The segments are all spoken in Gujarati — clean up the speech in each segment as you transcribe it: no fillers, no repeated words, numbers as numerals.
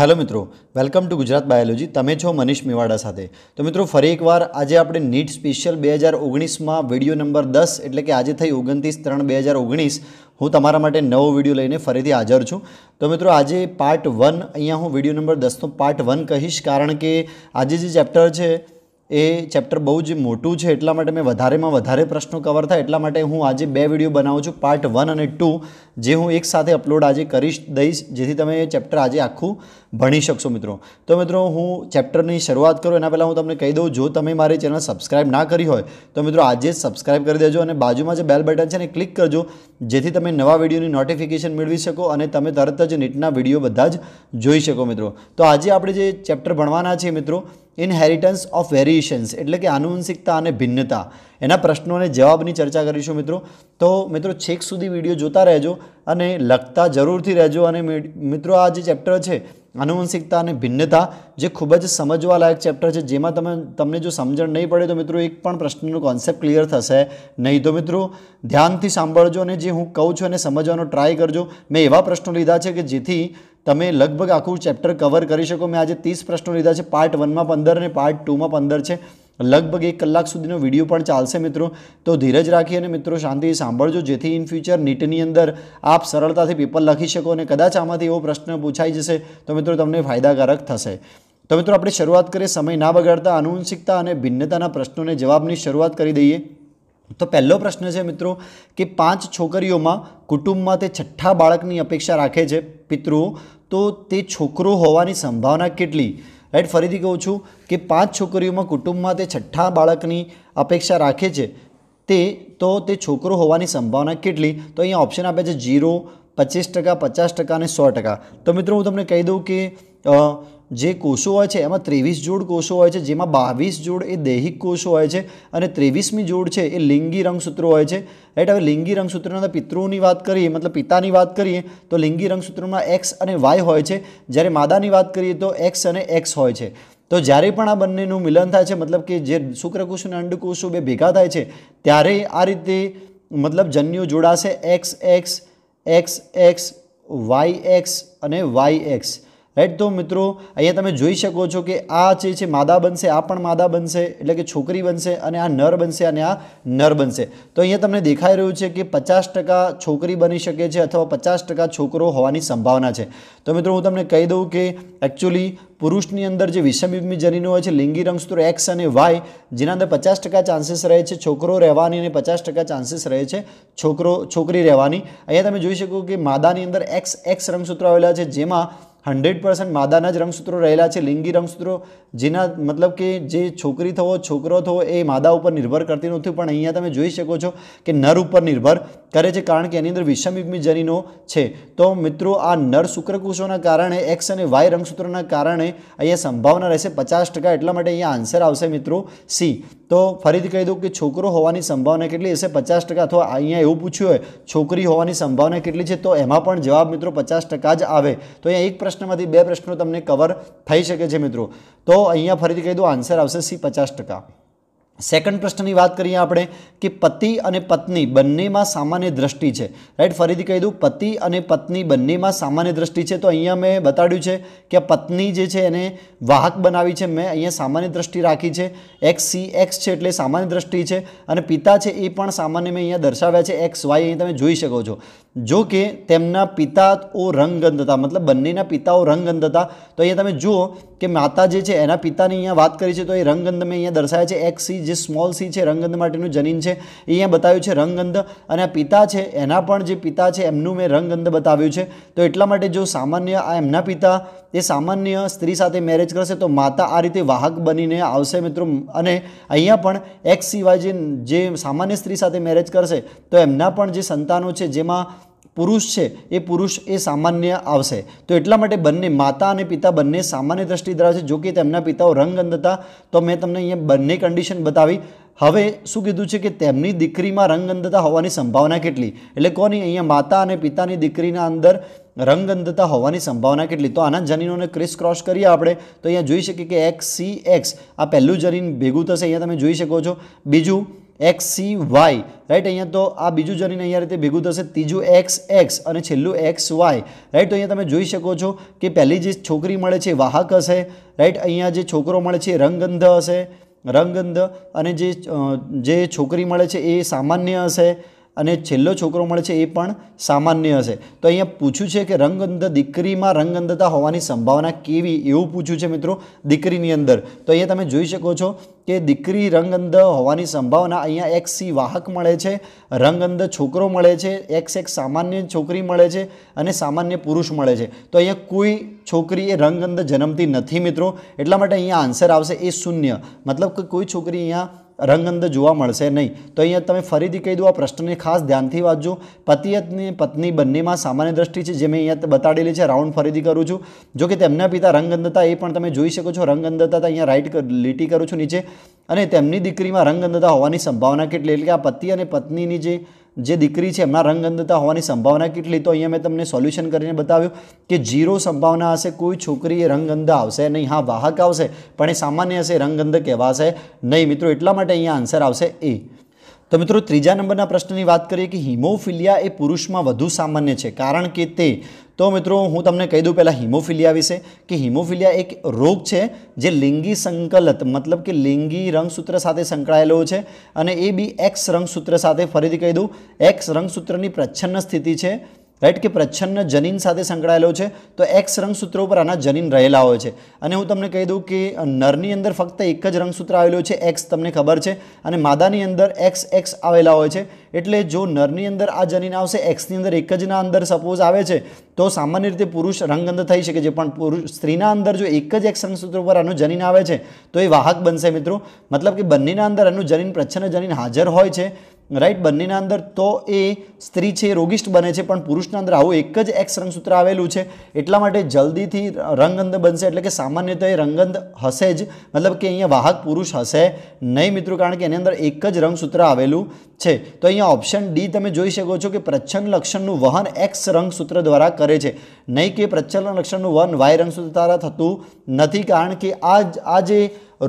हेलो मित्रों, वेलकम टू गुजरात बायोलॉजी। तमे छो मनीष मेवाड़ा साथे। तो मित्रों फरी एक बार आज आपणे नीट स्पेशियल 2019 में विडियो नंबर 10 एटले कि आज थई 29/3/2019 हूँ तमारा माटे नवो विडियो लईने फरीथी हाजर छूँ। तो मित्रों आज पार्ट 1 अहींया हूँ विडियो नंबर 10 तो पार्ट 1 कहीश, कारण के आज जे चेप्टर है ए चेप्टर बहुत ज मोटू है, एटला माटे मैं वधारे में वधारे प्रश्नों कवर था, एटला माटे हूँ आज 2 विडियो बनावुं छूं, पार्ट 1 और 2, जे हूँ एक साथ अपलोड आज करी दईश, जेथी तमे चेप्टर आज आखू भणी शकशो मित्रों। तो मित्रों हूँ चेप्टरनी शरूआत करूँ एना पहला हूँ तमने कही दऊँ, जो तमे मारी चेनल सब्सक्राइब ना करी होय तो मित्रों आज सब्सक्राइब कर देजो और बाजुमां जे बेल बटन है क्लिक करजो, जेथी तमे नवा विडियोनी नोटिफिकेशन मेळवी शको और तमे तरत ज नीटना विडियो बधा ज जोई शको मित्रों। तो आज आपणे जे चेप्टर भणवाना छे मित्रों, इनहेरिटन्स ऑफ वेरिएशन्स एटले कि आनुवंशिकता और भिन्नता, एना प्रश्नों ने जवाबनी चर्चा करीशुं मित्रों। तो मित्रों छेक सुधी विडियो जोता रहेजो अने लखता जरूरथी रहेजो। अने मित्रों आ जे चेप्टर है आनुवंशिकता और भिन्नता, जे खूब ज समझवा लायक चेप्टर है, जेमां तमने जो समझण नहीं पड़े तो मित्रों एक पण प्रश्ननो कॉन्सेप्ट क्लियर थशे नहीं। तो मित्रों ध्यानथी सांभळजो अने जे हूँ कहूँ छुं एने समझवानो ट्राय करजो। मैं एवा प्रश्नों लीधा है कि जेथी तमे लगभग आखू चेप्टर कवर करी शको। मैं आज 30 प्रश्नों लीधा है, पार्ट 1 में 15 ने पार्ट 2 में 15 है, लगभग 1 कलाक सुधीनो विडियो पण चालशे मित्रों। तो धीरज राखी अने मित्रों शांति सांभळजो, जेथी इन फ्यूचर नीटनी अंदर आप सरलताथी पेपर लखी शको अने कदाच आमांथी एवो प्रश्न पूछाई जशे तो मित्रों तमने फायदाकारक थशे। तो मित्रों आपणे शरूआत करीए समय ना बगाड़ता आनुवंशिकता अने भिन्नताना प्रश्नोने जवाबनी शरूआत करी दईए। तो पहलो प्रश्न है मित्रों कि 5 छोकरीओ में कुटुंब में ते छठ्ठा बाळकनी अपेक्षा राखे छे पितृओ, तो ते छोकरो होवानी संभावना केटली? राइट, फरीथी कहूँ छूँ कि 5 छोकरीओ में कुटुंब में ते छठ्ठा बाळकनी अपेक्षा राखे छे ते छोकरो होवानी संभावना केटली? तो अहींया ऑप्शन आपे छे 0, 25%, 50% અને 100%। तो मित्रों हूँ तमने कही दूँ कि जे कोषो होय छे एमां 23 जोड़ कोषो होय छे, जेमां 22 जोड़ ए दैहिक कोषो होय छे अने 23મી जोड़ छे ए लिंगी रंगसूत्रो होय छे। राइट, हवे लिंगी रंगसूत्रोना पितृओनी वात करीए, मतलब पितानी वात करीए तो लिंगी रंगसूत्रोमां एक्स अने वाय होय छे, ज्यारे मादानी वात करीए तो एक्स अने एक्स होय छे। तो ज्यारे पण आ बंनेनुं मिलन थाय छे, मतलब कि जे शुक्रकोष अने अंडकोषो बे भेगा थाय छे त्यारे आ रीते मतलब जन्यो जोड़ाशे एक्स एक्स एक्स एक्स वाय एक्स अने वाय एक्स। राइट, तो मित्रों अहींया तमे जोई शको छो कि आ जे छे मादा बनशे, आ पण मादा बनशे एटले कि छोकरी बनशे, अने आ नर बनशे अने आ नर बनशे। तो अहींया तमने देखाई रह्युं छे कि 50% छोकरी बनी शके छे अथवा 50% छोकरो होवानी संभावना छे। तो मित्रों हूँ तमने कही दूँ कि एक्चुअली पुरुषनी अंदर जे विषमयुग्मी जनीनो होय छे लिंगी रंगसूत्र एक्स अने वाय, जेना अंदर 50% चांसीस रहे छे छोकरो रहेवानी अने 50% चांसीस रहे छे छोकरी रहेवानी। अहींया तमे जोई शको कि मादानी अंदर एक्स एक्स रंगसूत्र आवेला छे, जेमां 100% मादाना ज रंगसूत्रों रहेला छे। लिंगी रंगसूत्रों जेना मतलब कि जे छोकरी थवो छोकरो थवो ए मादा पर निर्भर करती नथी, पण अहींया तमे जोई शको छो कि नर पर निर्भर करे छे, कारण के एनी अंदर विषमयुग्मी जनीनो छे। तो मित्रों आ नर शुक्रकोषोना कारणे एक्स अने वाय रंगसूत्रोना कारणे अहींया संभावना रहेशे 50%, एटला माटे अहींया आंसर आवशे मित्रों सी। तो फरीथी कही दूँ कि छोकरो होवानी संभावना केटली हशे 50%, अथवा अहींया एवुं पूछ्युं होय छोकरी होवानी संभावना केटली छे तो एमां पण जवाब मित्रों 50% ज आवे। तो अहींया एक प्रश्नमांथी 2 प्रश्नों तमने कवर थई शके छे मित्रों। तो अहींया फरीथी कही दूँ आंसर आवशे सी 50%। सेकंड प्रश्न की बात करिए आपणे कि पति और पत्नी बंने में सामान्य दृष्टि है। राइट, फरीथी कही दूँ पति और पत्नी बंने में सामान्य दृष्टि है। तो अहींया मैं बताड्युं छे कि पत्नी जे छे एने वाहक बनावी छे, मैं अहींया सामान्य दृष्टि राखी है, एक्स सी एक्स है एटले सामान्य दृष्टि है, और पिता है ये पण सामान्य में अहींया दर्शाव्या छे एक्स वाय, अहीं तमे जोई शको छो। जो कि तेमना पिताओ रंगगंध था, मतलब बंनेना पिताओ रंगगंध था। तो अहींया तमे जुओ कि माता जे छे एना पितानी अहींया वात करी छे तो ए रंगगंध में अहींया दर्शावे छे एक्स सी, जे स्मॉल सी है रंगगंध माटेनुं जनीन है, अहींया बताव्युं छे रंगगंध, अने आ पिता है एना पण जे पिता है एमनुं मैं रंगगंध बताव्युं छे। तो एटला माटे जो सामान्य आ एमना पिता ए सामान्य स्त्री साथे मेरेज करशे तो माता आ रीते वाहक बनीने आवशे मित्रों। अने अहींया पण एक्स सी वाय जे सामान्य स्त्री साथे मेरेज करशे तो एमना पण जे संतानो छे जेमां पुरुष है ए पुरुष ए सामान्य आवशे। तो एटला माटे बंने माता अने पिता बंने सामान्य दृष्टि धरावे छे, जो कि तेमना पिताओ रंगगंध था। तो मैं तमने अहींया बंने कंडीशन बतावी। हवे शुं कीधुं छे कि तेमनी दीकरीमां रंगगंधता होवानी संभावना केटली, एटले कोनी अहींया माता अने पितानी दीकरीना अंदर रंगगंधता होवानी संभावना केटली? तो आना जनीनोने क्रिस क्रॉस करीए आपणे तो अहींया जोई शकीए कि एक्स सी एक्स आ पहेलुं जनीन भेगुं थशे, अहींया तमे जोई शको छो। बीजुं XC Y, રાઈટ। અહીંયા તો આ બીજું જનીન અહીંયા રીતે ભેગું થશે, ત્રીજું XX અને છેલ્લું XY, રાઈટ। તો અહીંયા તમે જોઈ શકો છો કે પહેલી જે છોકરી મળે છે વાહક હશે, રાઈટ। અહીંયા જે છોકરો મળે છે રંગગંધ હશે, રંગગંધ, અને જે છોકરી મળે છે એ સામાન્ય હશે, અને છેલ્લો છોકરો મળે છે એ પણ સામાન્ય હશે। તો અહીંયા પૂછ્યું છે કે રંગગંધ દીકરીમાં રંગગંધતા હોવાની સંભાવના કેવી, એવું પૂછ્યું છે મિત્રો દીકરીની અંદર। તો અહીંયા તમે જોઈ શકો છો કે દીકરી રંગગંધ હોવાની સંભાવના અહીંયા XC વાહક મળે છે, રંગગંધ છોકરો મળે છે, XX સામાન્ય છોકરી મળે છે, અને સામાન્ય પુરુષ મળે છે। તો અહીંયા કોઈ છોકરી એ રંગગંધ જન્મતી નથી મિત્રો, એટલા માટે અહીંયા આન્સર આવશે એ 0, મતલબ કે કોઈ છોકરી અહીંયા રંગગંધ જોવા મળશે નહીં। તો અહીંયા તમે ફરીથી કહી દઉં, આ પ્રશ્નને ખાસ ધ્યાનથી વાંચજો। પતિ અને પત્ની બંનેમાં સામાન્ય દ્રષ્ટિ છે, જે મેં અહીંયા બતાડેલી છે, રાઉન્ડ ફરીથી કરું છું। જો કે તેમના પિતા રંગગંધતા એ પણ તમે જોઈ શકો છો, રંગગંધતા અહીંયા રાઈટ લીટી કરું છું નીચે, અને તેમની દીકરીમાં રંગગંધતા હોવાની સંભાવના કેટલી, એટલે કે આ પતિ અને પત્નીની જે દીકરી છે એમના રંગગંધતા હોવાની સંભાવના કેટલી, તો અહીંયા મેં તમને સોલ્યુશન કરીને બતાવ્યું કે 0 સંભાવના હશે, કોઈ છોકરી એ રંગગંધ આવશે નહીં। હા, વાહક આવશે પણ એ સામાન્ય હશે, રંગગંધ કહેવાશે નહીં મિત્રો, એટલા માટે અહીંયા આન્સર આવશે એ। તો મિત્રો ત્રીજા નંબરના પ્રશ્નની વાત કરીએ કે હિમોફિલિયા એ પુરુષમાં વધુ સામાન્ય છે, કારણ કે તે, તો મિત્રો હું તમને કહી દઉં પહેલાં હિમોફિલિયા વિશે કે હિમોફિલિયા એક રોગ છે જે લિંગી સંકલત, મતલબ કે લિંગી રંગસૂત્ર સાથે સંકળાયેલો છે, અને એ બી X રંગસૂત્ર સાથે, ફરીથી કહી દઉં, X રંગસૂત્રની પ્રચ્છન્ન સ્થિતિ છે, રાઈટ, કે પ્રચ્છન્ન જનીન સાથે સંકળાયેલો છે। તો X રંગસૂત્ર ઉપર આના જનીન રહેલા હોય છે, અને હું તમને કહી દઉં કે નરની અંદર ફક્ત એક જ રંગસૂત્ર આવેલું છે X, તમને ખબર છે, અને માદાની અંદર XX આવેલા હોય છે। એટલે જો નરની અંદર આ જનીન આવશે, Xની અંદર એક જ ના અંદર સપોઝ આવે છે, તો સામાન્ય રીતે પુરુષ રંગગંધ થઈ શકે છે, પણ સ્ત્રીના અંદર જો એક જ X રંગસૂત્ર ઉપર આનું જનીન આવે છે તો એ વાહક બનશે મિત્રો, મતલબ કે બંનેના અંદર આનું જનીન, પ્રચ્છન્ન જનીન હાજર હોય છે, રાઈટ, બંનેના અંદર, તો એ સ્ત્રી છે રોગિષ્ટ બને છે, પણ પુરુષના અંદર આવું એક જ X રંગસૂત્ર આવેલું છે, એટલા માટે જલ્દીથી રંગગંધ બનશે, એટલે કે સામાન્યતઃ એ રંગગંધ હશે જ, મતલબ કે અહીંયા વાહક પુરુષ હશે નહીં મિત્રો, કારણ કે એની અંદર એક જ રંગસૂત્ર આવેલું છે। તો અહીંયા ઓપ્શન ડી તમે જોઈ શકો છો કે પ્રચ્છન્ન લક્ષણનું વહન X રંગસૂત્ર દ્વારા કરે છે, નહીં કે પ્રચ્છન્ન લક્ષણનું વહન Y રંગસૂત્ર દ્વારા થતું નથી, કારણ કે આ જે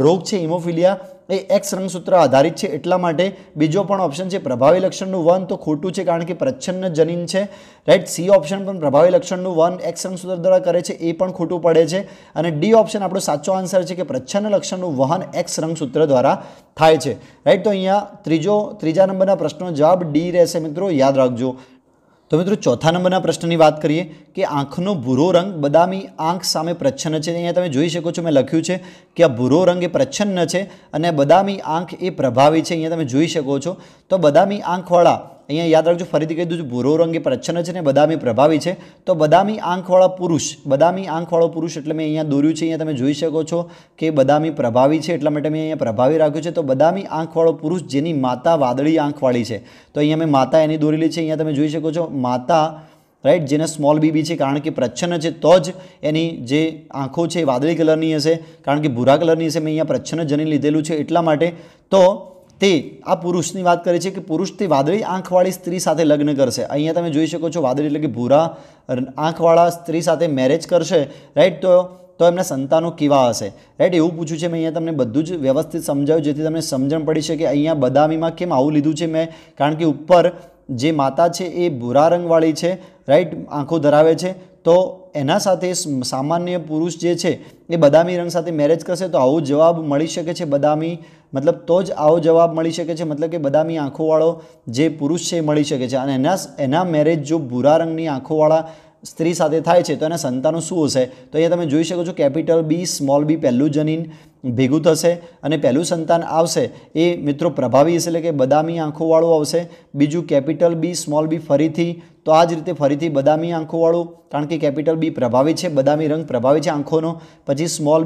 રોગ છે હિમોફિલિયા એ X રંગસૂત્ર આધારિત છે, એટલા માટે બીજો પણ ઓપ્શન છે પ્રભાવી લક્ષણનું વહન, તો ખોટું છે, કારણ કે પ્રચ્છન્ન જનીન છે, રાઈટ। સી ઓપ્શન પણ પ્રભાવી લક્ષણનું વહન X રંગસૂત્ર દ્વારા કરે છે, એ પણ ખોટું પડે છે, અને ડી ઓપ્શન આપણો સાચો આન્સર છે કે પ્રચ્છન્ન લક્ષણનું વહન X રંગસૂત્ર દ્વારા થાય છે, રાઈટ। તો અહીંયા ત્રીજા નંબરના પ્રશ્નનો જવાબ ડી રહેશે મિત્રો, યાદ રાખજો। તો મિત્રો ચોથા નંબરના પ્રશ્નની વાત કરીએ કે આંખનો ભૂરો રંગ બદામી આંખ સામે પ્રચ્છન્ન છે। અહીંયા તમે જોઈ શકો છો, મેં લખ્યું છે કે આ ભૂરો રંગ એ પ્રચ્છન્ન છે અને બદામી આંખ એ પ્રભાવી છે, અહીંયા તમે જોઈ શકો છો। તો બદામી આંખવાળા, અહીંયા યાદ રાખજો, ફરીથી કહી દઉં છું, ભૂરો રંગ એ પ્રચ્છન્ન છે અને બદામી પ્રભાવી છે। તો બદામી આંખવાળો પુરુષ એટલે મેં અહીંયા દોર્યું છે, અહીંયા તમે જોઈ શકો છો કે બદામી પ્રભાવી છે, એટલા માટે મેં અહીંયા પ્રભાવી રાખ્યું છે। તો બદામી આંખવાળો પુરુષ જેની માતા વાદળી આંખવાળી છે, તો અહીંયા મેં માતા એની દોરેલી છે, અહીંયા તમે જોઈ શકો છો માતા, રાઈટ, જેને સ્મોલ bb છે, કારણ કે પ્રચ્છન્ન છે તો જ એની જે આંખો છે એ વાદળી કલરની હશે, કારણ કે ભૂરા કલરની હશે, મેં અહીંયા પ્રચ્છન્ન જનીન લીધેલું છે એટલા માટે। તો તે આ પુરુષની વાત કરે છે કે પુરુષ તે વાદળી આંખવાળી સ્ત્રી સાથે લગ્ન કરશે, અહીંયા તમે જોઈ શકો છો વાદળી એટલે કે ભૂરા આંખવાળા સ્ત્રી સાથે મેરેજ કરશે, રાઈટ। તો એમના સંતાનો કેવા હશે, રાઈટ, એવું પૂછ્યું છે। મેં અહીંયા તમને બધું જ વ્યવસ્થિત સમજાવ્યું, જેથી તમને સમજણ પડી શકે। અહીંયા બદામીમાં કેમ આવું લીધું છે મેં, કારણ કે ઉપર જે માતા છે એ ભૂરા રંગવાળી છે, રાઈટ, આંખો ધરાવે છે, તો એના સાથે સામાન્ય પુરુષ જે છે એ બદામી રંગ સાથે મેરેજ કરશે, તો આવો જવાબ મળી શકે છે બદામી, મતલબ તો જ આવો જવાબ મળી શકે છે, મતલબ કે બદામી આંખોવાળો જે પુરુષ છે એ મળી શકે છે, અને એના મેરેજ જો ભૂરા રંગની આંખોવાળા સ્ત્રી સાથે થાય છે તો એના સંતાનો શું હશે, તો અહીંયા તમે જોઈ શકો છો કેપિટલ બી સ્મોલ બી પહેલું જનીન ભેગું થશે અને પહેલું સંતાન આવશે એ મિત્રો પ્રભાવી હશે, એટલે કે બદામી આંખોવાળું આવશે। બીજું કેપિટલ બી સ્મોલ બી ફરીથી, તો આ જ રીતે ફરીથી બદામી આંખોવાળું, કારણ કે કેપિટલ બી પ્રભાવી છે, બદામી રંગ પ્રભાવી છે આંખોનો, પછી સ્મોલ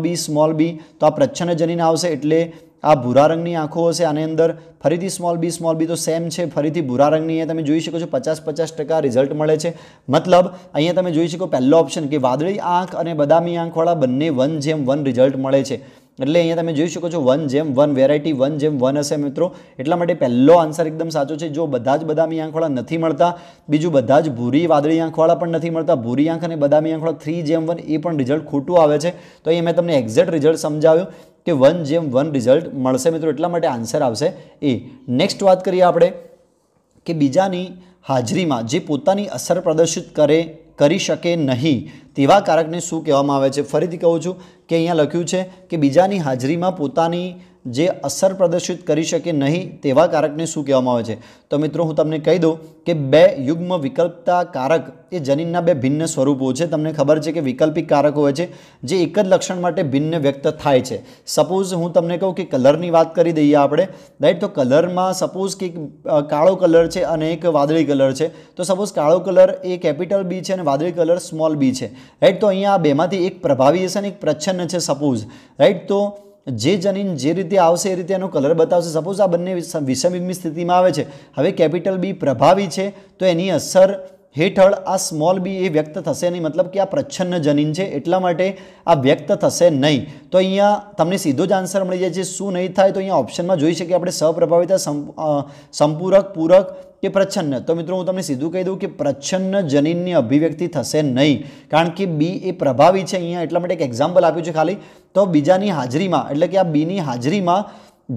બી, તો આ પ્રચ્છન્ન જનીન આવશે, એટલે આ ભૂરા રંગની આંખો હશે આની અંદર, ફરીથી સ્મોલ બી તો સેમ છે, ફરીથી ભૂરા રંગની, અહીંયા તમે જોઈ શકો છો 50-50% રિઝલ્ટ મળે છે। મતલબ અહીંયા તમે જોઈ શકો પહેલો ઓપ્શન કે વાદળી આંખ અને બદામી આંખવાળા બંને 1:1 રિઝલ્ટ મળે છે, એટલે અહીંયા તમે જોઈ શકો છો 1:1 વેરાયટી 1:1 હશે મિત્રો, એટલા માટે પહેલો આન્સર એકદમ સાચો છે. જો બધા જ બદામી આંખવાળા નથી મળતા, બીજું બધા જ ભૂરી વાદળી આંખવાળા પણ નથી મળતા, ભૂરી આંખ અને બદામી આંખવાળા 3:1 એ પણ રિઝલ્ટ ખોટું આવે છે. તો અહીંયા મેં તમને એક્ઝેક્ટ રિઝલ્ટ સમજાવ્યું કે 1:1 રિઝલ્ટ મળશે મિત્રો, એટલા માટે આન્સર આવશે એ. નેક્સ્ટ વાત કરીએ આપણે કે બીજાની હાજરીમાં જે પોતાની અસર પ્રદર્શિત કરી શકે નહીં તેવા કારકને શું કહેવામાં આવે છે? ફરીથી કહું છું કે અહીંયા લખ્યું છે કે બીજાની હાજરીમાં પોતાની જે અસર પ્રદર્શિત કરી શકે નહીં તેવા કારકને શું કહેવામાં આવે છે? તો મિત્રો હું તમને કહી દઉં કે બે યુગ્મ વિકલ્પતા કારક એ જનીનના બે ભિન્ન સ્વરૂપો છે. તમને ખબર છે કે વિકલ્પિક કારકો હોય છે જે એક જ લક્ષણ માટે ભિન્ન વ્યક્ત થાય છે. સપોઝ હું તમને કહું કે કલરની વાત કરી દઈએ આપણે, રાઈટ. તો કલરમાં સપોઝ કે કાળો કલર છે અને એક વાદળી કલર છે. તો સપોઝ કાળો કલર એ કેપિટલ બી છે અને વાદળી કલર સ્મોલ બી છે, રાઈટ. તો અહીંયા આ બેમાંથી એક પ્રભાવી હશે અને એક પ્રચ્છન્ન છે સપોઝ, રાઈટ. તો જે જનીન જે રીતે આવશે એ રીતે એનો કલર બતાવશે. સપોઝ આ બંને વિષમયુગ્મી સ્થિતિમાં આવે છે. હવે કેપિટલ બી પ્રભાવી છે તો એની અસર હેઠળ આ સ્મોલ બી એ વ્યક્ત થશે નહીં, મતલબ કે આ પ્રચ્છન્ન જનીન છે એટલા માટે આ વ્યક્ત થશે નહીં. તો અહીંયા તમને સીધો જ આન્સર મળી જાય છે. શું નહીં થાય? તો અહીંયા ઓપ્શનમાં જોઈ શકીએ આપણે સહપ્રભાવિતા, સંપૂરક, પૂરક કે પ્રચ્છન્ન. તો મિત્રો હું તમને સીધું કહી દઉં કે પ્રચ્છન્ન જનીનની અભિવ્યક્તિ થશે નહીં, કારણ કે બી એ પ્રભાવી છે અહીંયા, એટલા માટે એક એક્ઝામ્પલ આપ્યું છે ખાલી. તો બીજાની હાજરીમાં એટલે કે આ બીની હાજરીમાં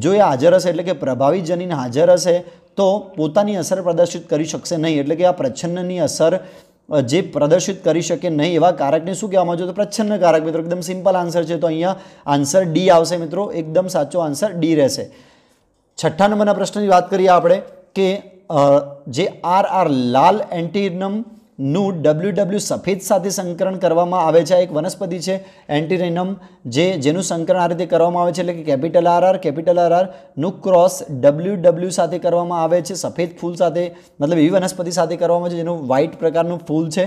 જો એ હાજર હશે એટલે કે પ્રભાવી જનીન હાજર હશે તો પોતાની અસર પ્રદર્શિત કરી શકશે નહીં, એટલે કે આ પ્રચ્છન્નની અસર જે પ્રદર્શિત કરી શકે નહીં એવા કારકને શું કહેવામાં આવે છે? તો પ્રચ્છન્ન કારક. મિત્રો એકદમ સિમ્પલ આન્સર છે. તો અહીંયા આન્સર ડી આવશે મિત્રો, એકદમ સાચો આન્સર ડી રહેશે. 6થા નંબરના પ્રશ્નની વાત કરીએ આપણે કે જે આર લાલ એન્ટીરનમનું WW સફેદ સાથે સંકરણ કરવામાં આવે છે. એક વનસ્પતિ છે એન્ટીરેનમ જેનું સંકરણ આ રીતે કરવામાં આવે છે, એટલે કે કેપિટલ આર નું ક્રોસ WW સાથે કરવામાં આવે છે, સફેદ ફૂલ સાથે, મતલબ એવી વનસ્પતિ સાથે કરવામાં આવે છે જેનું વ્હાઇટ પ્રકારનું ફૂલ છે,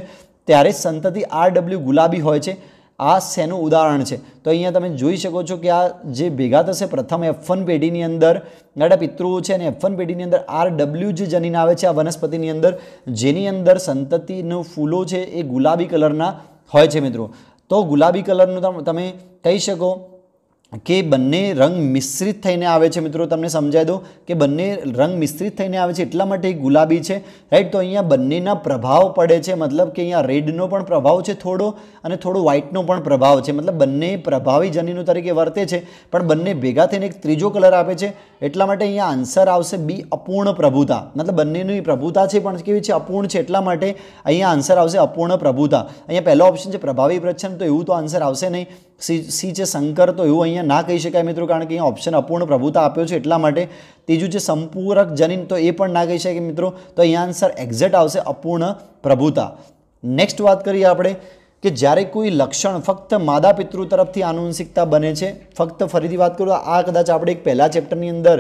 ત્યારે સંતતિ RW ગુલાબી હોય છે. આ શેનું ઉદાહરણ છે? તો અહીંયા તમે જોઈ શકો છો કે આ જે ભેગા થશે પ્રથમ F1 પેઢીની અંદર ગાડા પિતૃઓ છે અને F1 પેઢીની અંદર RW જે જનીન આવે છે આ વનસ્પતિની અંદર, જેની અંદર સંતતિનું ફૂલો છે એ ગુલાબી કલરના હોય છે મિત્રો. તો ગુલાબી કલરનું તમે કહી શકો કે બંને રંગ મિશ્રિત થઈને આવે છે. મિત્રો તમને સમજાવી દો કે બંને રંગ મિશ્રિત થઈને આવે છે એટલા માટે ગુલાબી છે, રાઈટ. તો અહીંયા બંનેના પ્રભાવ પડે છે, મતલબ કે અહીંયા રેડનો પણ પ્રભાવ છે થોડો અને થોડો વ્હાઇટનો પણ પ્રભાવ છે, મતલબ બંને પ્રભાવી જનીનો તરીકે વર્તે છે પણ બંને ભેગા થઈને એક ત્રીજો કલર આપે છે. એટલા માટે અહીંયા આન્સર આવશે બી, અપૂર્ણ પ્રભુતા. મતલબ બંનેની પ્રભુતા છે પણ કેવી છે? અપૂર્ણ છે, એટલા માટે અહીંયા આન્સર આવશે અપૂર્ણ પ્રભુતા. અહીંયા પહેલો ઓપ્શન છે પ્રભાવી પ્રચ્છન્ન, તો એવું તો આન્સર આવશે નહીં. સી છે સંકર, તો એવું અહીંયા ના કહી શકાય મિત્રો, કારણ કે અહીંયા ઓપ્શન અપૂર્ણ પ્રભુતા આપ્યો છે એટલા માટે. ત્રીજું છે સંપૂરક જનીન, તો એ પણ ના કહી શકાય મિત્રો. તો અહીંયા આન્સર એક્ઝેક્ટ આવશે અપૂર્ણ પ્રભુતા. નેક્સ્ટ વાત કરીએ આપણે કે જ્યારે કોઈ લક્ષણ ફક્ત માદા પિતૃ તરફથી આનુવંશિકતા બને છે. ફક્ત ફરીથી વાત કરું, આ કદાચ આપણે એક પહેલા ચેપ્ટરની અંદર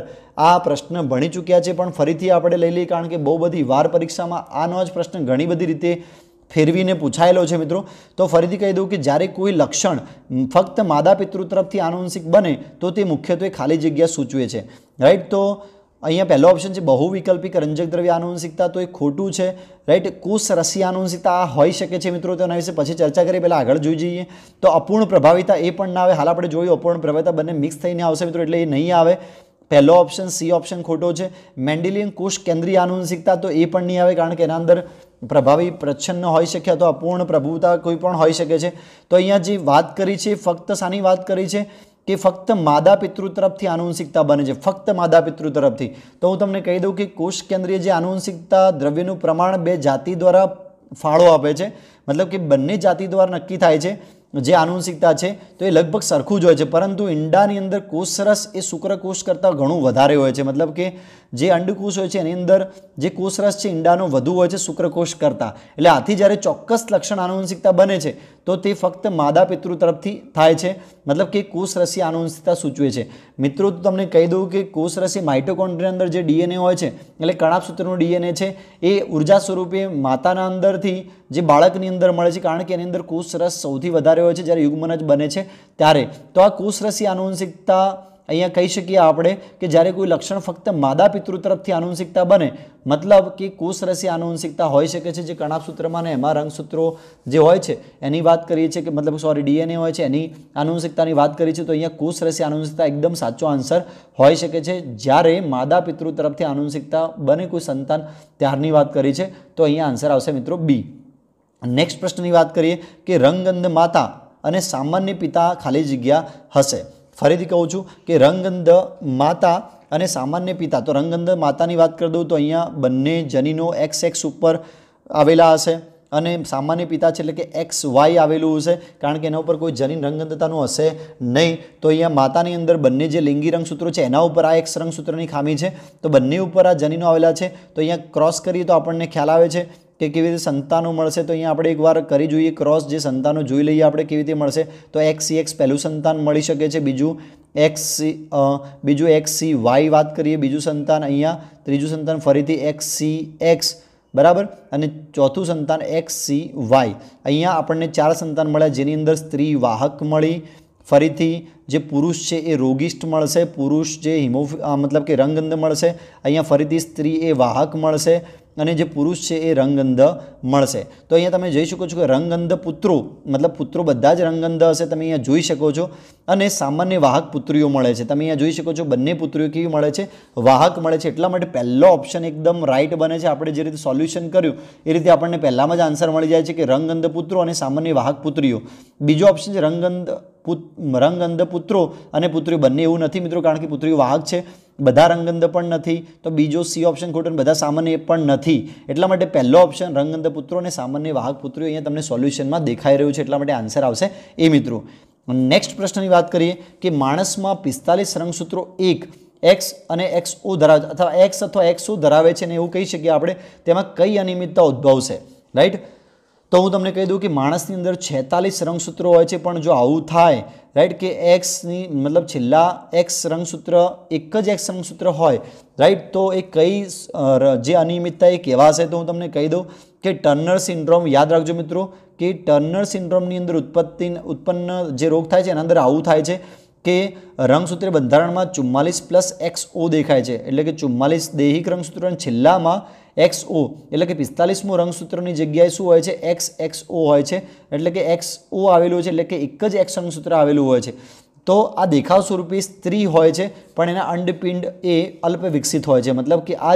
આ પ્રશ્ન ભણી ચૂક્યા છે, પણ ફરીથી આપણે લઈ લઈએ કારણ કે બહુ બધી વાર પરીક્ષામાં આનો જ પ્રશ્ન ઘણી બધી રીતે ફેરવીને પૂછાયેલો છે મિત્રો. તો ફરીથી કહી દઉં કે જ્યારે કોઈ લક્ષણ ફક્ત માદા પિતૃ તરફથી આનુવંશિક બને તો તે મુખ્યત્વે ખાલી જગ્યા સૂચવે છે, રાઈટ. તો અહીંયા પહેલો ઓપ્શન છે બહુવિકલ્પિક રંજક દ્રવ્ય આનુવંશિકતા, તો એ ખોટું છે, રાઈટ. કોષ રસી આનુવંશિકતા આ હોઈ શકે છે મિત્રો, તો એના વિશે પછી ચર્ચા કરીએ, પહેલાં આગળ જોઈ જઈએ. તો અપૂર્ણ પ્રભાવિતા એ પણ ના આવે, હાલ આપણે જોયું અપૂર્ણ પ્રભાવિતા બંને મિક્સ થઈને આવશે મિત્રો, એટલે એ નહીં આવે. પહેલો ઓપ્શન સી ઓપ્શન ખોટો છે. મેન્ડેલિયન કોષ કેન્દ્રીય આનુવંશિકતા, તો એ પણ નહીં આવે કારણ કે એના અંદર પ્રભાવી પ્રચ્છન્ન હોઈ શકે અથવા અપૂર્ણ પ્રભુતા કોઈ પણ હોઈ શકે છે. તો અહીંયા જે વાત કરી છે ફક્ત શાની વાત કરી છે કે ફક્ત માદા પિતૃ તરફથી આનુવંશિકતા બને છે, ફક્ત માદા પિતૃ તરફથી. તો હું તમને કહી દઉં કે કોષ કેન્દ્રીય જે આનુવંશિકતા દ્રવ્યનું પ્રમાણ બે જાતિ દ્વારા ફાળો આપે છે, મતલબ કે બંને જાતિ દ્વારા નક્કી થાય છે જે આનુવંશિકતા છે, તો એ લગભગ સરખું જ હોય છે. પરંતુ ઈંડાની અંદર કોષરસ એ શુક્રકોષ કરતાં ઘણું વધારે હોય છે, મતલબ કે જે અંડકોષ હોય છે એની અંદર જે કોષરસ છે ઈંડાનો વધુ હોય છે શુક્રકોષ કરતાં. એટલે આથી જ્યારે ચોક્કસ લક્ષણ આનુવંશિકતા બને છે તો તે ફક્ત માદા પિતૃ તરફથી થાય છે, મતલબ કે કોષરસી આનુવંશિકતા સૂચવે છે. મિત્રો તો તમને કહી દઉં કે કોષરસી માઇટોકોન્ડ્રિયા અંદર જે DNA હોય છે એટલે કણાભસૂત્રનું DNA છે એ ઉર્જા સ્વરૂપે માતાના અંદરથી જે બાળકની અંદર મળે છે, કારણ કે એની અંદર કોષરસ સૌથી વધારે હોય છે જ્યારે યુગ્મનજ બને છે ત્યારે. તો આ કોષરસી આનુવંશિકતા અહીંયા કહી શકીએ આપણે કે જ્યારે કોઈ લક્ષણ ફક્ત માદા પિતૃ તરફથી આનુવંશિકતા બને, મતલબ કે કોષરસી આનુવંશિકતા હોઈ શકે છે, જે કણાભસૂત્રમાં ને એમાં રંગસૂત્રો જે હોય છે એની વાત કરીએ છીએ, કે મતલબ સોરી ડીએનએ હોય છે એની આનુવંશિકતાની વાત કરીએ છીએ, તો અહીંયા કોષરસી આનુવંશિકતા એકદમ સાચો આન્સર હોઈ શકે છે. જ્યારે માદા પિતૃ તરફથી આનુવંશિકતા બને કોઈ સંતાન ત્યારની વાત કરી છે, તો અહીંયા આન્સર આવશે મિત્રો બી. નેક્સ્ટ પ્રશ્નની વાત કરીએ કે રંગગંધ માતા અને સામાન્ય પિતા ખાલી જગ્યા હશે. ફરીથી કહું છું કે રંગગંધ માતા અને સામાન્ય પિતા, તો રંગગંધ માતાની વાત કરી દઉં તો અહીંયા બંને જનીનો XX ઉપર આવેલા હશે અને સામાન્ય પિતા છે એટલે કે XY આવેલું હશે, કારણ કે એના ઉપર કોઈ જનીન રંગગંધતાનું હશે નહીં. તો અહીંયા માતાની અંદર બંને જે લિંગી રંગસૂત્રો છે એના ઉપર આ X રંગસૂત્રની ખામી છે, તો બંને ઉપર આ જનીનો આવેલા છે. તો અહીંયા ક્રોસ કરીએ તો આપણને ખ્યાલ આવે છે કે કેવી રીતે સંતાનો મળશે. તો અહીંયા આપણે એકવાર કરી જોઈએ ક્રોસ, જે સંતાનો જોઈ લઈએ આપણે કેવી રીતે મળશે. તો XCX પહેલું સંતાન મળી શકે છે, બીજું XCY વાત કરીએ બીજું સંતાન, અહીંયા ત્રીજું સંતાન ફરીથી XCX બરાબર, અને ચોથું સંતાન XCY. અહીંયા આપણને 4 સંતાન મળ્યા, જેની અંદર સ્ત્રી વાહક મળી, ફરીથી જે પુરુષ છે એ રોગિષ્ઠ મળશે, પુરુષ જે મતલબ કે રંગગંધ મળશે, અહીંયા ફરીથી સ્ત્રી એ વાહક મળશે અને જે પુરુષ છે એ રંગગંધ મળશે. તો અહીંયા તમે જોઈ શકો છો કે રંગગંધ પુત્રો, મતલબ પુત્રો બધા જ રંગગંધ હશે, તમે અહીંયા જોઈ શકો છો, અને સામાન્ય વાહક પુત્રીઓ મળે છે. તમે અહીંયા જોઈ શકો છો બંને પુત્રીઓ કેવી મળે છે, વાહક મળે છે. એટલા માટે પહેલો ઓપ્શન એકદમ રાઈટ બને છે. આપણે જે રીતે સોલ્યુશન કર્યું એ રીતે આપણને પહેલામાં જ આન્સર મળી જાય છે કે રંગગંધ પુત્રો અને સામાન્ય વાહક પુત્રીઓ. બીજો ઓપ્શન છે રંગગંધ પુત્રો અને પુત્રીઓ, બંને એવું નથી મિત્રો, કારણ કે પુત્રીઓ વાહક છે, બધા રંગગંધ પણ નથી. તો બીજો સી ઓપ્શન ખોટો, બધા સામાન્ય પણ નથી. એટલા માટે પહેલો ઓપ્શન રંગગંધ પુત્રો અને સામાન્ય વાહક પુત્રીઓ અહીંયા તમને સોલ્યુશનમાં દેખાઈ રહ્યું છે, એટલા માટે આન્સર આવશે એ મિત્રો. નેક્સ્ટ પ્રશ્નની વાત કરીએ કે માણસમાં 45 રંગસૂત્રો એક X અને XO ધરાવે અથવા X અથવા XO ધરાવે છે ને એવું કહી શકીએ આપણે, તેમાં કઈ અનિયમિતતા ઉદ્ભવશે, રાઈટ. તો હું તમને કહી દઉં કે માણસની અંદર 46 રંગસૂત્રો હોય છે, પણ જો આવું થાય રાઈટ કે Xની મતલબ છેલ્લા X રંગસૂત્ર એક જ X રંગસૂત્ર હોય રાઈટ, તો એ કઈ જે અનિયમિતતા એ કહેવાશે. તો હું તમને કહી દઉં કે ટર્નર સિન્ડ્રોમ. યાદ રાખજો મિત્રો કે ટર્નર સિન્ડ્રોમની અંદર ઉત્પન્ન જે રોગ થાય છે એના અંદર આવું થાય છે કે રંગસૂત્ર બંધારણમાં 44 + XO દેખાય છે, એટલે કે 44 દૈહિક રંગસૂત્રો અને છેલ્લામાં XO એટલે કે 45મું રંગસૂત્રની જગ્યાએ શું હોય છે, XXO હોય છે, એટલે કે XO આવેલું છે, એટલે કે એક જ X રંગસૂત્ર આવેલું હોય છે. તો આ દેખાવ સ્વરૂપે સ્ત્રી હોય છે, પણ એના અંડપિંડ એ અલ્પ વિકસિત હોય છે, મતલબ કે આ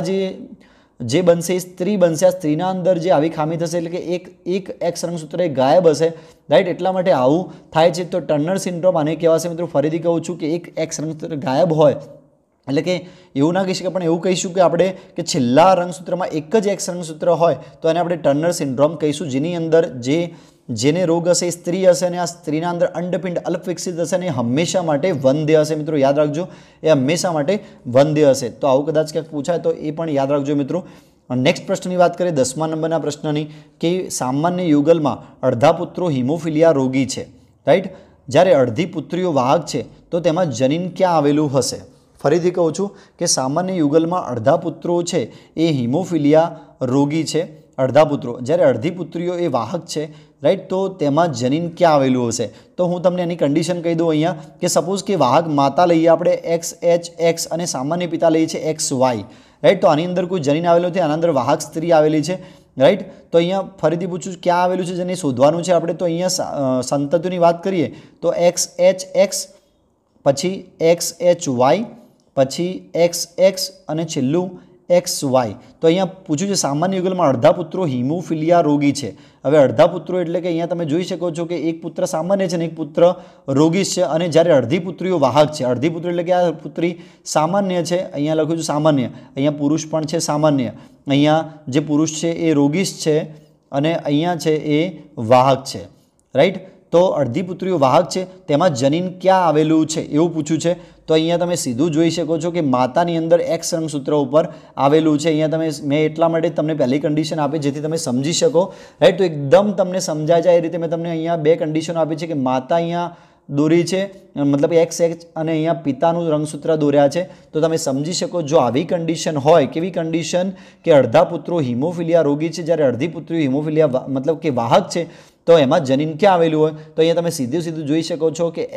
જે બનશે એ સ્ત્રી બનશે. આ સ્ત્રીના અંદર જે આવી ખામી થશે એટલે કે એક X રંગસૂત્ર એ ગાયબ હશે, રાઈટ. એટલા માટે આવું થાય છે. તો ટર્નર સિન્ડ્રોમ આને કહેવાશે મિત્રો. ફરીથી કહું છું કે એક X રંગસૂત્ર ગાયબ હોય એટલે કે એવું ના કહી શકીએ, પણ એવું કહીશું કે આપણે કે છેલ્લા રંગસૂત્રમાં એક જ X રંગસૂત્ર હોય તો એને આપણે ટર્નર સિન્ડ્રોમ કહીશું, જેની અંદર જેને રોગ હશે એ સ્ત્રી હશે અને આ સ્ત્રીના અંદર અંડપિંડ અલ્પ વિકસિત હશે અને એ હંમેશા માટે વંધ્ય હશે. મિત્રો યાદ રાખજો, એ હંમેશા માટે વંધ્ય હશે. તો આવું કદાચ ક્યાંક પૂછાય તો એ પણ યાદ રાખજો મિત્રો. નેક્સ્ટ પ્રશ્નની વાત કરીએ 10મા નંબરના પ્રશ્નની, કે સામાન્ય યુગલમાં અડધા પુત્રો હિમોફિલિયા રોગી છે, રાઈટ. જ્યારે અડધી પુત્રીઓ વાહક છે તો તેમાં જનીન ક્યાં આવેલું હશે. ફરીથી કહું છું કે સામાન્ય યુગલમાં અડધા પુત્રો છે એ હિમોફિલિયા રોગી છે, અડધા પુત્રો. જ્યારે અડધી પુત્રીઓ એ વાહક છે, રાઈટ, તો તેમાં જનીન ક્યાં આવેલું હશે. તો હું તમને એની કન્ડિશન કહી દઉં અહીંયા, કે સપોઝ કે વાહક માતા લઈએ આપણે XHX અને સામાન્ય પિતા લઈએ છીએ XY, રાઈટ. તો આની અંદર કોઈ જનીન આવેલું છે, આના અંદર વાહક સ્ત્રી આવેલી છે, રાઈટ. તો અહીંયા ફરીથી પૂછું ક્યાં આવેલું છે, જેને શોધવાનું છે આપણે. તો અહીંયા સંતતિની વાત કરીએ તો XHX, પછી XHY, પછી XX અને છેલ્લું XY. તો અહીંયા પૂછ્યું છે સામાન્ય યુગલમાં અડધા પુત્રો હિમોફિલિયા રોગી છે. હવે અડધા પુત્રો એટલે કે અહીંયા તમે જોઈ શકો છો કે એક પુત્ર સામાન્ય છે અને એક પુત્ર રોગી છે, અને જ્યારે અડધી પુત્રીઓ વાહક છે, અડધી પુત્રી એટલે કે આ પુત્રી સામાન્ય છે, અહીંયા લખ્યું છે સામાન્ય, અહીંયા પુરુષ પણ છે સામાન્ય, અહીંયા જે પુરુષ છે એ રોગીશ છે અને અહીંયા છે એ વાહક છે, રાઈટ. તો અડધી પુત્રીઓ વાહક છે, તેમાં જનીન ક્યાં આવેલું છે એવું પૂછ્યું છે. તો અહીંયા તમે સીધું જોઈ શકો છો કે માતાની અંદર X રંગસૂત્ર ઉપર આવેલું છે. અહીંયા મેં એટલા માટે તમને પહેલી કન્ડિશન આપી જેથી તમે સમજી શકો, રાઈટ. તો એકદમ તમને સમજાય જાય એ રીતે મેં તમને અહીંયા 2 કન્ડિશનો આપી છે કે માતા અહીંયા દોરી છે, મતલબ XX, અને અહીંયા પિતાનું રંગસૂત્ર દોર્યા છે. તો તમે સમજી શકો, જો આવી કન્ડિશન હોય, કેવી કન્ડિશન કે અડધા પુત્રો હિમોફિલિયા રોગી છે, જ્યારે અડધી પુત્રીઓ હિમોફિલિયા મતલબ કે વાહક છે, તો એમાં જનીન ક્યાં આવેલું હોય. તો અહીંયા તમે સીધું જોઈ શકો છો કે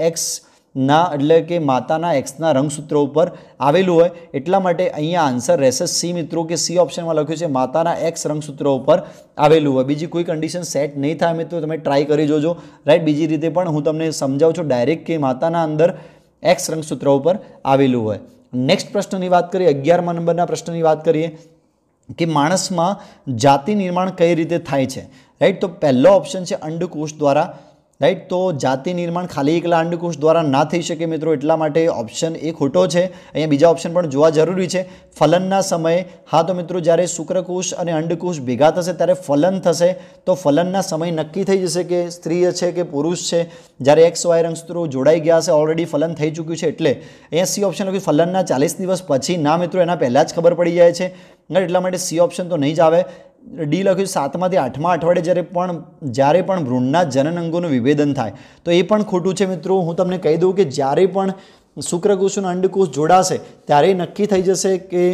ના એટલે કે માતાના એક્સના રંગસૂત્ર ઉપર આવેલું હોય, એટલા માટે અહીંયા આન્સર રહેશે સી મિત્રો, કે સી ઓપ્શનમાં લખ્યું છે માતાના એક્સ રંગસૂત્ર ઉપર આવેલું હોય. બીજી કોઈ કન્ડિશન સેટ નહીં થાય મિત્રો, તમે ટ્રાય કરી જોજો, રાઈટ. બીજી રીતે પણ હું તમને સમજાવું છું ડાયરેક્ટ કે માતાના અંદર એક્સ રંગસૂત્ર ઉપર આવેલું હોય. નેક્સ્ટ પ્રશ્નની વાત કરીએ, 11મા નંબરના પ્રશ્નની વાત કરીએ કે માણસમાં જાતિ નિર્માણ કઈ રીતે થાય છે, રાઈટ. તો પહેલો ઓપ્શન છે અંડકોષ દ્વારા, રાઈટ. તો જાતિ નિર્માણ ખાલી એકલા અંડકોષ દ્વારા ના થઈ શકે મિત્રો, એટલા માટે ઓપ્શન એ ખોટો છે. અહીંયા બીજા ઓપ્શન પણ જોવા જરૂરી છે. ફલનના સમયે, હા તો મિત્રો જ્યારે શુક્રકોષ અને અંડકોષ ભેગા થશે ત્યારે ફલન થશે, તો ફલનના સમય નક્કી થઈ જશે કે સ્ત્રી છે કે પુરુષ છે. જ્યારે એક્સ વાય રંગસૂત્રો જોડાઈ ગયા છે, ઓલરેડી ફલન થઈ ચૂક્યું છે, એટલે અહીંયા સી ઓપ્શન લખ્યું ફલનના 40 દિવસ પછી. ના મિત્રો, એના પહેલાં જ ખબર પડી જાય છે, એટલા માટે સી ઓપ્શન તો નહીં જ આવે. ડી લખ્યું 7માથી 8મા અઠવાડિયે જ્યારે પણ ભ્રૂણના જનન અંગોનું વિભેદન થાય, તો એ પણ ખોટું છે મિત્રો. હું તમને કહી દઉં કે જ્યારે પણ શુક્રકોષ અને અંડકોષ જોડાશે ત્યારે નક્કી થઈ જશે કે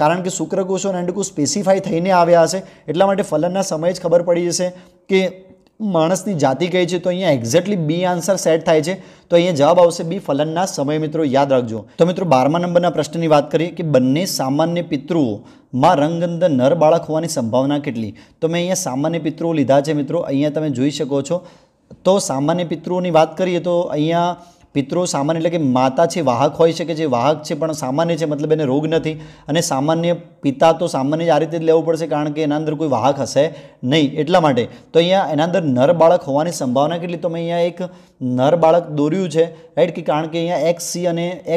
કારણ કે શુક્રકોષો અને અંડકોષ સ્પેસિફાઈ થઈને આવ્યા હશે, એટલા માટે ફલનના સમયે જ ખબર પડી જશે કે માણસની જાતિ કઈ છે. તો અહીંયા એક્ઝેક્ટલી બી આન્સર સેટ થાય છે, તો અહીંયા જવાબ આવશે બી ફલનના સમય મિત્રો, યાદ રાખજો. તો મિત્રો 12મા નંબરના પ્રશ્નની વાત કરીએ કે બંને સામાન્ય પિતૃઓમાં રંગગંધ નર બાળક હોવાની સંભાવના કેટલી. તો મેં અહીંયા સામાન્ય પિતૃઓ લીધા છે મિત્રો, અહીંયા તમે જોઈ શકો છો. તો સામાન્ય પિતૃઓની વાત કરીએ તો અહીંયા પિતૃઓ સામાન્ય એટલે કે માતા છે વાહક હોઈ શકે, જે વાહક છે પણ સામાન્ય છે, મતલબ એને રોગ નથી. અને સામાન્ય પિતા તો સામાન્ય આ રીતે જ લેવું પડશે, કારણ કે એના અંદર કોઈ વાહક હશે નહીં, એટલા માટે. તો અહીંયા એના અંદર નર બાળક હોવાની સંભાવના કેટલી, તો મેં અહીંયા એક નર બાળક દોર્યું છે, રાઈટ. કે કારણ કે અહીંયા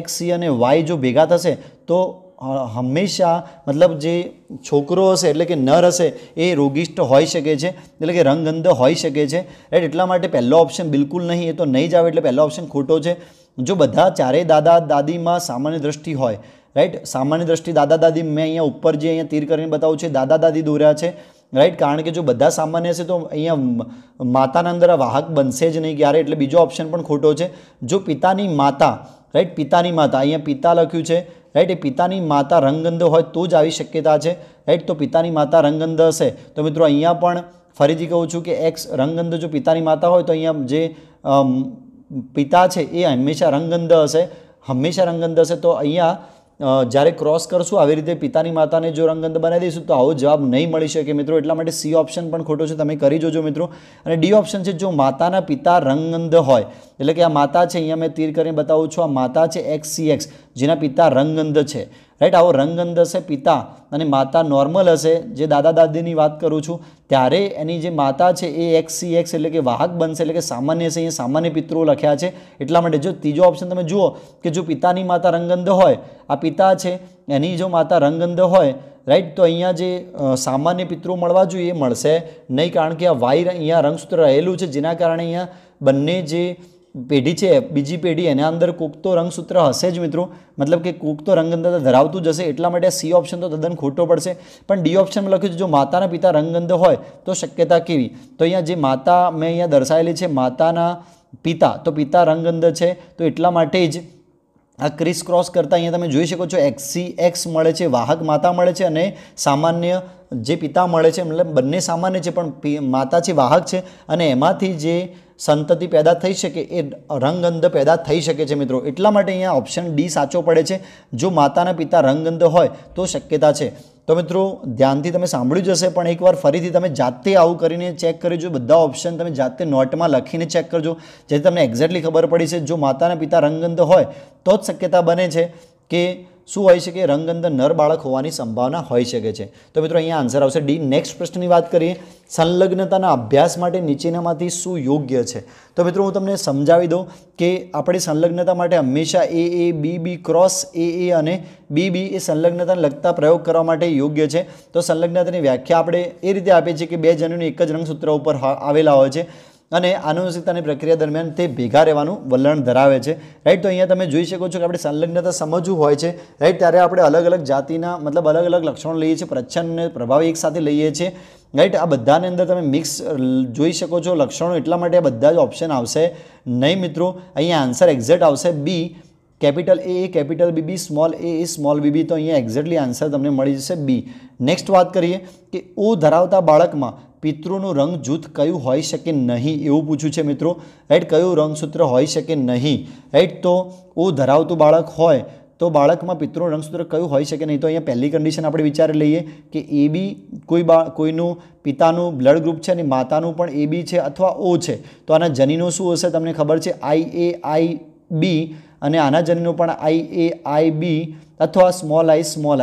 એક્સ સી અને વાય જો ભેગા થશે તો હંમેશા મતલબ જે છોકરો હશે એટલે કે નર હશે એ રોગિષ્ટ હોઈ શકે છે, એટલે કે રંગગંધ હોઈ શકે છે, રાઈટ. એટલા માટે પહેલો ઓપ્શન બિલકુલ નહીં, એ તો નહીં જ આવે, એટલે પહેલો ઓપ્શન ખોટો છે. જો બધા ચારેય દાદા દાદીમાં સામાન્ય દ્રષ્ટિ હોય, રાઈટ. સામાન્ય દ્રષ્ટિ દાદા દાદી મેં અહીંયા ઉપર જે અહીંયા તીર કરીને બતાવું છે દાદા દાદી દોર્યા છે, રાઈટ. કારણ કે જો બધા સામાન્ય છે તો અહીંયા માતાના અંદર વાહક બનશે જ નહીં ક્યારે, એટલે બીજો ઓપ્શન પણ ખોટો છે. જો પિતાની માતા, રાઈટ, પિતાની માતા, અહીંયા પિતા લખ્યું છે, રાઈટ, એ પિતાની માતા રંગગંધ હોય તો જ આવી શક્યતા છે, રાઈટ. તો પિતાની માતા રંગગંધ હશે તો મિત્રો અહીંયા પણ ફરીથી કહું છું કે એક્સ રંગગંધ જો પિતાની માતા હોય તો અહીંયા જે પિતા છે એ હંમેશા રંગગંધ હશે, હંમેશા રંગગંધ હશે. તો અહીંયા જ્યારે ક્રોસ કરશું આવી રીતે પિતાની માતાને જો રંગગંધ બનાવી દઈશું તો આવો જવાબ નહીં મળી શકે મિત્રો, એટલા માટે સી ઓપ્શન પણ ખોટો છે, તમે કરી જોજો મિત્રો. અને ડી ઓપ્શન છે જો માતાના પિતા રંગગંધ હોય, એટલે કે આ માતા છે, અહીંયા મેં તીર કરીને બતાવું છું, આ માતા છે XCX જેના પિતા રંગગંધ છે, રાઈટ. આવો રંગગંધ હશે પિતા અને માતા નોર્મલ હશે, જે દાદા દાદીની વાત કરું છું, ત્યારે એની જે માતા છે એ XCX એટલે કે વાહક બનશે, એટલે કે સામાન્ય છે, અહીંયા સામાન્ય પિતૃઓ લખ્યા છે, એટલા માટે. જો ત્રીજો ઓપ્શન તમે જુઓ કે જો પિતાની માતા રંગગંધ હોય, આ પિતા છે એની જો માતા રંગગંધ હોય, રાઈટ, તો અહીંયા જે સામાન્ય પિતૃઓ મળવા જોઈએ એ મળશે નહીં, કારણ કે આ વાય અહીંયા રંગસૂત્ર રહેલું છે, જેના કારણે અહીંયા બંને જે પેઢી છે બીજી પેઢી એના અંદર કોક તો રંગસૂત્ર હશે જ મિત્રો, મતલબ કે કોક તો રંગગંધતા ધરાવતું જ હશે, એટલા માટે સી ઓપ્શન તો તદ્દન ખોટો પડશે. પણ ડી ઓપ્શનમાં લખ્યું છે જો માતાના પિતા રંગગંધ હોય તો શક્યતા કેવી, તો અહીંયા જે માતા મેં અહીંયા દર્શાવેલી છે માતાના પિતા, તો પિતા રંગગંધ છે, તો એટલા માટે જ આ ક્રિસ ક્રોસ કરતાં અહીંયા તમે જોઈ શકો છો XCX મળે છે, વાહક માતા મળે છે, અને સામાન્ય જે પિતા મળે છે, મતલબ બંને સામાન્ય છે પણ માતા છે વાહક છે, અને એમાંથી જે સંતતિ પેદા થઈ શકે એ રંગગંધ પેદા થઈ શકે છે મિત્રો, એટલા માટે અહીંયા ઓપ્શન ડી સાચો પડે છે. જો માતાના પિતા રંગગંધ હોય તો શક્યતા છે. તો મિત્રો ધ્યાનથી તમે સાંભળ્યું જ હશે, પણ એકવાર ફરીથી તમે જાતે આવું કરીને ચેક કરજો, બધા ઓપ્શન તમે જાતે નોટમાં લખીને ચેક કરજો, જેથી તમને એક્ઝેક્ટલી ખબર પડી છે. જો માતાના પિતા રંગગંધ હોય તો જ શક્યતા બને છે કે શું હોઈ શકે, રંગગંધ નર બાળક હોવાની સંભાવના હોઈ શકે છે. તો મિત્રો અહીંયા આન્સર આવશે ડી. નેક્સ્ટ પ્રશ્નની વાત કરીએ, સંલગ્નતાના અભ્યાસ માટે નીચેનામાંથી શું યોગ્ય છે. તો મિત્રો હું તમને સમજાવી દઉં કે આપણે સંલગ્નતા માટે હંમેશા એ બી ક્રોસ એ અને બી એ સંલગ્નતાને લગતા પ્રયોગ કરવા માટે યોગ્ય છે. તો સંલગ્નતાની વ્યાખ્યા આપણે એ રીતે આપીએ છીએ કે બે જનોની એક જ રંગસૂત્ર ઉપર આવેલા હોય છે અને આનુવંશિકતાની પ્રક્રિયા દરમિયાન તે ભેગા રહેવાનું વલણ ધરાવે છે, રાઈટ. તો અહીંયા તમે જોઈ શકો છો કે આપણે સંલગ્નતા સમજવું હોય છે, રાઈટ, ત્યારે આપણે અલગ અલગ જાતિના મતલબ અલગ અલગ લક્ષણો લઈએ છીએ, પ્રચ્છન્ન અને પ્રભાવી એક સાથે લઈએ છીએ, રાઈટ. આ બધાની અંદર તમે મિક્સ જોઈ શકો છો લક્ષણો, એટલા માટે આ બધા જ ઓપ્શન આવશે નહીં મિત્રો. અહીંયા આન્સર એક્ઝેક્ટ આવશે B, capital A capital B B, small A small B B. તો અહીંયા એક્ઝેક્ટલી આન્સર તમને મળી જશે બી. નેક્સ્ટ વાત કરીએ કે ઓ ધરાવતા બાળકમાં પિતૃનું રંગ જૂથ કયું હોઈ શકે નહીં એવું પૂછ્યું છે મિત્રો, રાઈટ. કયું રંગસૂત્ર હોઈ શકે નહીં, રાઈટ. તો ઓ ધરાવતું બાળક હોય તો બાળકમાં પિતૃનું રંગસૂત્ર કયું હોઈ શકે નહીં. તો અહીંયા પહેલી કન્ડિશન આપણે વિચારી લઈએ કે AB કોઈનું પિતાનું બ્લડ ગ્રુપ છે અને માતાનું પણ AB છે અથવા O છે, તો આના જનીનો શું હશે તમને ખબર છે, IAIB, અને આના જનીનો પણ IAIB અથવા સ્મોલ i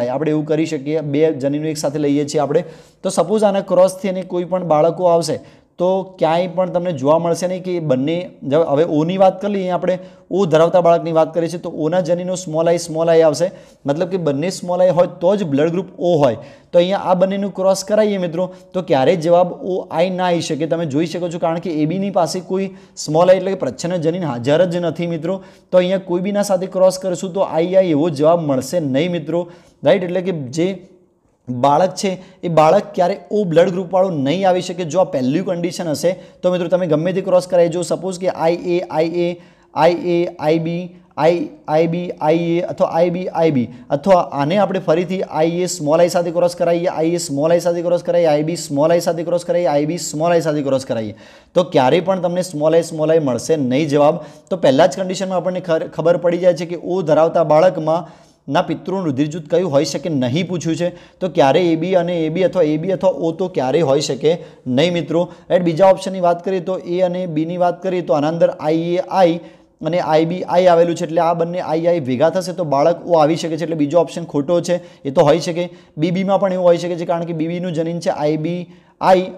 આપણે એવું કરી શકીએ. બે જનીનો એક સાથે લઈએ છીએ આપણે. તો સપોઝ આના ક્રોસથી અને કોઈ પણ બાળકો આવશે તો ક્યાંય પણ તમને જોવા મળશે નહીં કે બંને, હવે ઓની વાત કરી લઈએ આપણે, ઓ ધરાવતા બાળકની વાત કરીએ છીએ તો ઓના જનીનો સ્મોલ i આવશે, મતલબ કે બંને સ્મોલ i હોય તો જ બ્લડ ગ્રુપ O હોય. તો અહીંયા આ બંનેનું ક્રોસ કરાવીએ મિત્રો તો ક્યારેય જવાબ O I ના આવી શકે. તમે જોઈ શકો છો કારણ કે ABની પાસે કોઈ સ્મોલ i એટલે કે પ્રચ્છન્ન જનીન હાજર જ નથી મિત્રો. તો અહીંયા કોઈ બીના સાથે ક્રોસ કરીશું તો II એવો જવાબ મળશે નહીં મિત્રો, રાઈટ. એટલે કે જે બાળક છે એ બાળક ક્યારે O બ્લડ ગ્રુપવાળું નહીં આવી શકે. જો આ પહેલી કન્ડિશન હશે તો મિત્રો તમે ગમે તે ક્રોસ કરાવી જો, સપોઝ કે IAIB અથવા IB અથવા આને આપણે ફરીથી IA સ્મોલ i સાથે ક્રોસ કરાવીએ, IA સ્મોલ i સાથે ક્રોસ કરાવીએ, IB સ્મોલ i સાથે ક્રોસ કરાવીએ, IB સ્મોલ i સાથે ક્રોસ કરાવીએ, તો ક્યારેય પણ તમને સ્મોલ i મળશે નહીં જવાબ. તો પહેલા જ કન્ડિશનમાં આપણને ખબર પડી જાય છે કે O ધરાવતા બાળકમાં ના પિતૃનું રુધિર જૂથ કયું હોઈ શકે નહીં પૂછ્યું છે. તો ક્યારે AB અથવા O તો ક્યારેય હોઈ શકે નહીં મિત્રો, રાઈટ. બીજા ઓપ્શનની વાત કરીએ તો A અને Bની વાત કરીએ તો આના અંદર IAI અને IBI આવેલું છે, એટલે આ બંને II ભેગા થશે તો બાળક O આવી શકે છે, એટલે બીજો ઓપ્શન ખોટો છે, એ તો હોઈ શકે. BBમાં પણ એવું હોઈ શકે છે કારણ કે BBનું જનીન છે IBI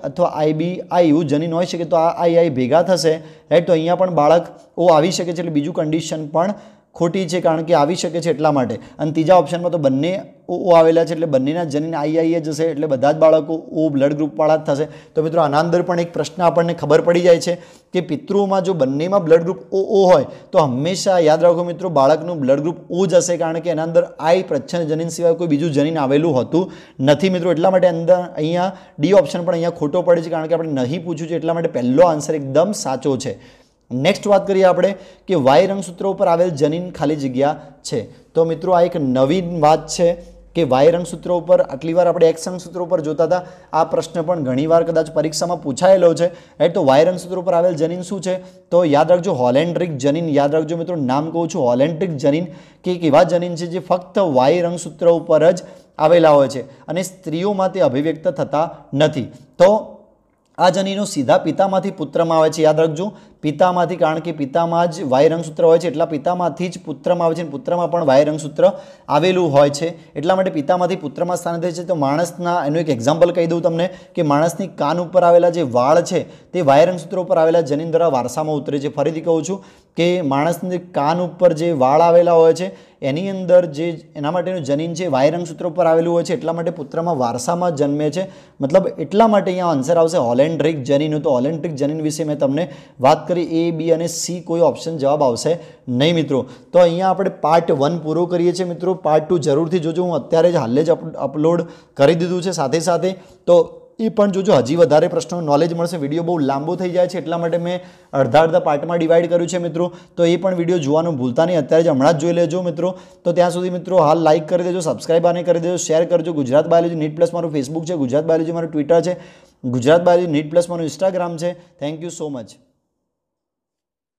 અથવા IBI એવું જનીન હોઈ શકે, તો આ II ભેગા થશે, રાઈટ. તો અહીંયા પણ બાળક O આવી શકે છે, એટલે બીજું કન્ડિશન પણ ખોટી છે કારણ કે આવી શકે છે એટલા માટે. અને ત્રીજા ઓપ્શનમાં તો બંને O આવેલા છે એટલે બંનેના જનીન II જ હશે, એટલે બધા જ બાળકો O બ્લડ ગ્રુપવાળા જ થશે. તો મિત્રો આના અંદર પણ એક પ્રશ્ન આપણને ખબર પડી જાય છે કે પિતૃઓમાં જો બંનેમાં બ્લડ ગ્રુપ O હોય તો હંમેશા યાદ રાખો મિત્રો બાળકનું બ્લડ ગ્રુપ O જ હશે, કારણ કે એના અંદર I પ્રચ્છન્ન જનીન સિવાય કોઈ બીજું જનીન આવેલું હોતું નથી મિત્રો. એટલા માટે અંદર અહીંયા D ઓપ્શન પણ અહીંયા ખોટો પડે છે કારણ કે આપણે નહીં પૂછ્યું છે, એટલા માટે પહેલો આન્સર એકદમ સાચો છે. નેક્સ્ટ વાત કરીએ આપણે કે Y રંગસૂત્ર ઉપર આવેલ જનીન ખાલી જગ્યા છે. તો મિત્રો આ એક નવીન વાત છે કે Y રંગસૂત્ર ઉપર, આટલી વાર આપણે X રંગસૂત્ર ઉપર જોતા હતા, આ પ્રશ્ન પણ ઘણીવાર કદાચ પરીક્ષામાં પૂછાયેલો છે, રાઈટ. તો Y રંગસૂત્ર ઉપર આવેલ જનીન શું છે તો યાદ રાખજો હોલેન્ડ્રિક જનીન. યાદ રાખજો મિત્રો, નામ કહું છું હોલેન્ડ્રિક જનીન, કે એક એવા જનીન છે જે ફક્ત Y રંગસૂત્ર ઉપર જ આવેલા હોય છે અને સ્ત્રીઓમાં તે અભિવ્યક્ત થતા નથી. તો આ જનીનો સીધા પિતામાંથી પુત્રમાં આવે છે. યાદ રાખજો પિતામાંથી, કારણ કે પિતામાં જ Y રંગસૂત્ર હોય છે, એટલા પિતામાંથી જ પુત્રમાં આવે છે અને પુત્રમાં પણ Y રંગસૂત્ર આવેલું હોય છે, એટલા માટે પિતામાંથી પુત્રમાં સ્થાનાંતરિત છે. તો માણસના, એનું એક એક્ઝામ્પલ કહી દઉં તમને કે માણસની કાન ઉપર આવેલા જે વાળ છે તે Y રંગસૂત્ર ઉપર આવેલા જનીન દ્વારા વારસામાં ઉતરે છે. ફરીથી કહું છું કે માણસની કાન ઉપર જે વાળ આવેલા હોય છે એની અંદર જે એના માટેનું જનીન છે Y રંગસૂત્ર ઉપર આવેલું હોય છે, એટલા માટે પુત્રમાં વારસામાં જન્મે છે. મતલબ એટલા માટે અહીંયા આન્સર આવશે હોલેન્ડ્રિક જનીન. તો હોલેન્ડ્રિક જનીન વિશે મેં તમને વાત કરી. A, B અને C કોઈ ઓપ્શન જવાબ આવશે નહીં મિત્રો. તો અહીંયા આપણે પાર્ટ 1 પૂરો કરીએ છીએ મિત્રો. પાર્ટ 2 જરૂરથી જોજો, હું અત્યારે જ હાલે જ અપલોડ કરી દીધું છે સાથે સાથે. તો એ પણ જોજો, હજી વધારે પ્રશ્નોનું નોલેજ મળશે. વિડીયો બહુ લાંબો થઈ જાય છે એટલા માટે મેં અડધા પાર્ટમાં ડિવાઈડ કર્યું છે મિત્રો. તો એ પણ વિડીયો જોવાનું ભૂલતા નહીં, અત્યારે જ હમણાં જ જોઈ લેજો મિત્રો. તો ત્યાં સુધી મિત્રો હાલ લાઇક કરી દેજો, સબસ્ક્રાઈબ આને કરી દેજો, શેર કરજો. ગુજરાત બાયોલોજી નીટ પ્લસ મારું ફેસબુક છે, ગુજરાત બાયોલોજી મારું ટ્વિટર છે, ગુજરાત બાયોલોજી નીટ પ્લસ મારું ઇન્સ્ટાગ્રામ છે. Thank you so much.